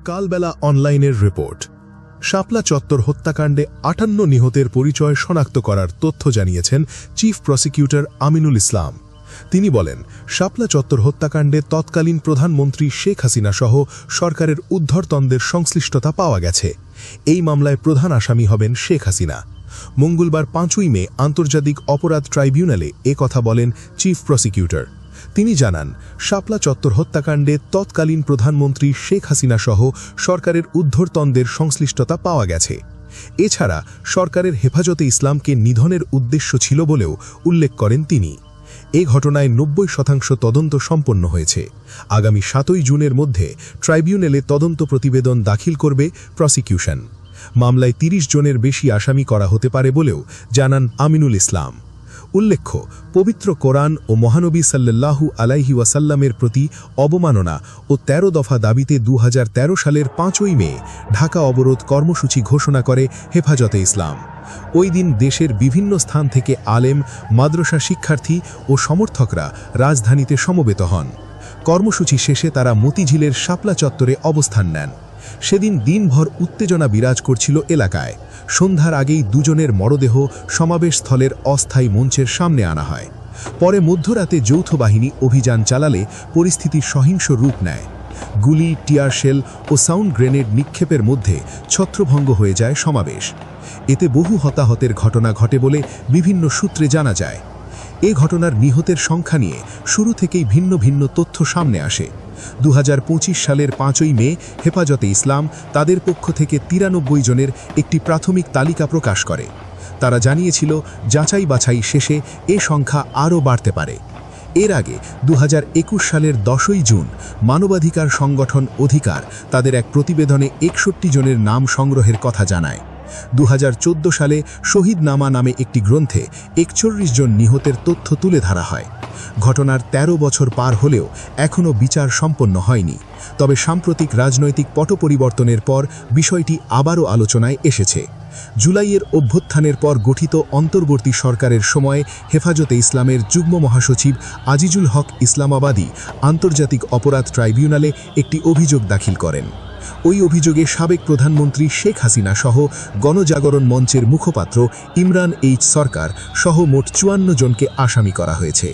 কালবেলা অনলাইনের রিপোর্ট। শাপলা চত্বর হত্যাকাণ্ডে ৫৮ নিহতের পরিচয় শনাক্ত করার তথ্য জানিয়েছেন চিফ প্রসিকিউটর আমিনুল ইসলাম। তিনি বলেন, শাপলা চত্বর হত্যাকাণ্ডে তৎকালীন প্রধানমন্ত্রী শেখ হাসিনা সহ সরকারের ঊর্ধ্বতনদের সংশ্লিষ্টতা পাওয়া গেছে। এই মামলায় প্রধান আসামি হবেন শেখ হাসিনা। মঙ্গলবার ৫ই মে আন্তর্জাতিক অপরাধ ট্রাইব্যুনালে কথা বলেন চিফ প্রসিকিউটর। তিনি জানান, শাপলা চত্বর হত্যাকাণ্ডে তৎকালীন প্রধানমন্ত্রী শেখ হাসিনা সহ সরকারের ঊর্ধ্বতনদের সংশ্লিষ্টতা পাওয়া গেছে। এছাড়া সরকারের হেফাজতে ইসলামকে নিধনের উদ্দেশ্য ছিল বলেও উল্লেখ করেন তিনি। এ ঘটনায় ৯০% তদন্ত সম্পন্ন হয়েছে। আগামী ৭ই জুনের মধ্যে ট্রাইব্যুনালে তদন্ত প্রতিবেদন দাখিল করবে প্রসিকিউশন। মামলায় ৩০ জনের বেশি আসামি করা হতে পারে বলেও জানান আমিনুল ইসলাম। উল্লেখ্য, পবিত্র কোরআন ও মহানবী সাল্লাল্লাহু আলাইহি ওয়াসাল্লামের প্রতি অবমাননা ও ১৩ দফা দাবিতে ২০১৩ সালের ৫ই মে ঢাকা অবরোধ কর্মসূচি ঘোষণা করে হেফাজতে ইসলাম। ওই দিন দেশের বিভিন্ন স্থান থেকে আলেম, মাদ্রাসা শিক্ষার্থী ও সমর্থকরা রাজধানীতে সমবেত হন। কর্মসূচি শেষে তারা মতিঝিলের শাপলা চত্বরে অবস্থান নেন। সেদিন দিনভর উত্তেজনা বিরাজ করছিল এলাকায়। সন্ধ্যার আগেই দুজনের মরদেহ সমাবেশস্থলের অস্থায়ী মঞ্চের সামনে আনা হয়। পরে মধ্যরাতে যৌথ বাহিনী অভিযান চালালে পরিস্থিতি সহিংস রূপ নেয়। গুলি, টিয়ারশেল ও সাউন্ড গ্রেনেড নিক্ষেপের মধ্যে ছত্রভঙ্গ হয়ে যায় সমাবেশ। এতে বহু হতাহতের ঘটনা ঘটে বলে বিভিন্ন সূত্রে জানা যায়। এ ঘটনার নিহতের সংখ্যা নিয়ে শুরু থেকেই ভিন্ন ভিন্ন তথ্য সামনে আসে। ২০২৫ সালের ৫ই মে হেফাজতে ইসলাম তাদের পক্ষ থেকে ৯৩ জনের একটি প্রাথমিক তালিকা প্রকাশ করে। তারা জানিয়েছিল, যাচাই বাছাই শেষে এ সংখ্যা আরও বাড়তে পারে। এর আগে ২০২১ সালের ১০ই জুন মানবাধিকার সংগঠন অধিকার তাদের এক প্রতিবেদনে ৬১ জনের নাম সংগ্রহের কথা জানায়। ২০১৪ সালে শহীদনামা নামে একটি গ্রন্থে ৪১ জন নিহতের তথ্য তুলে ধরা হয়। ঘটনার ১৩ বছর পার হলেও এখনও বিচার সম্পন্ন হয়নি। তবে সাম্প্রতিক রাজনৈতিক পট পরিবর্তনের পর বিষয়টি আবারও আলোচনায় এসেছে। জুলাইয়ের অভ্যুত্থানের পর গঠিত অন্তর্বর্তী সরকারের সময়ে হেফাজতে ইসলামের যুগ্ম মহাসচিব আজিজুল হক ইসলামাবাদী আন্তর্জাতিক অপরাধ ট্রাইব্যুনালে একটি অভিযোগ দাখিল করেন। ওই অভিযোগে সাবেক প্রধানমন্ত্রী শেখ হাসিনা সহ গণজাগরণ মঞ্চের মুখপাত্র ইমরান এইচ সরকার সহ মোট ৫৪ জনকে আসামি করা হয়েছে।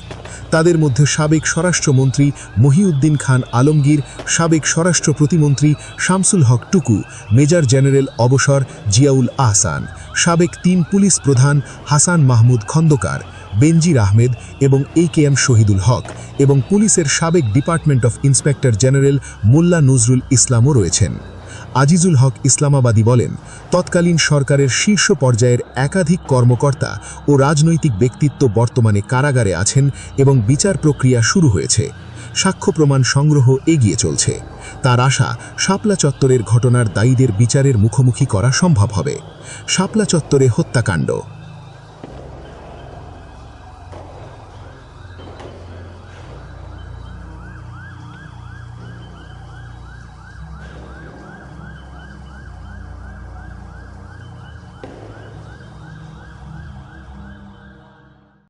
তাদের মধ্যে সাবেক স্বরাষ্ট্রমন্ত্রী মহিউদ্দিন খান আলমগীর, সাবেক স্বরাষ্ট্র প্রতিমন্ত্রী শামসুল হক টুকু, মেজর জেনারেল অবসর জিয়াউল আহসান, সাবেক ৩ পুলিশ প্রধান হাসান মাহমুদ খন্দকার, বেনজির আহমেদ এবং AKM শহীদুল হক এবং পুলিশের সাবেক ডিপার্টমেন্ট অফ ইন্সপেক্টর জেনারেল মোল্লা নজরুল ইসলামও রয়েছেন। আজিজুল হক ইসলামাবাদী বলেন, তৎকালীন সরকারের শীর্ষ পর্যায়ের একাধিক কর্মকর্তা ও রাজনৈতিক ব্যক্তিত্ব বর্তমানে কারাগারে আছেন এবং বিচার প্রক্রিয়া শুরু হয়েছে। সাক্ষ্য প্রমাণ সংগ্রহ এগিয়ে চলছে। তার আশা, শাপলা চত্বরের ঘটনার দায়ীদের বিচারের মুখোমুখি করা সম্ভব হবে। শাপলা চত্বরে হত্যাকাণ্ড।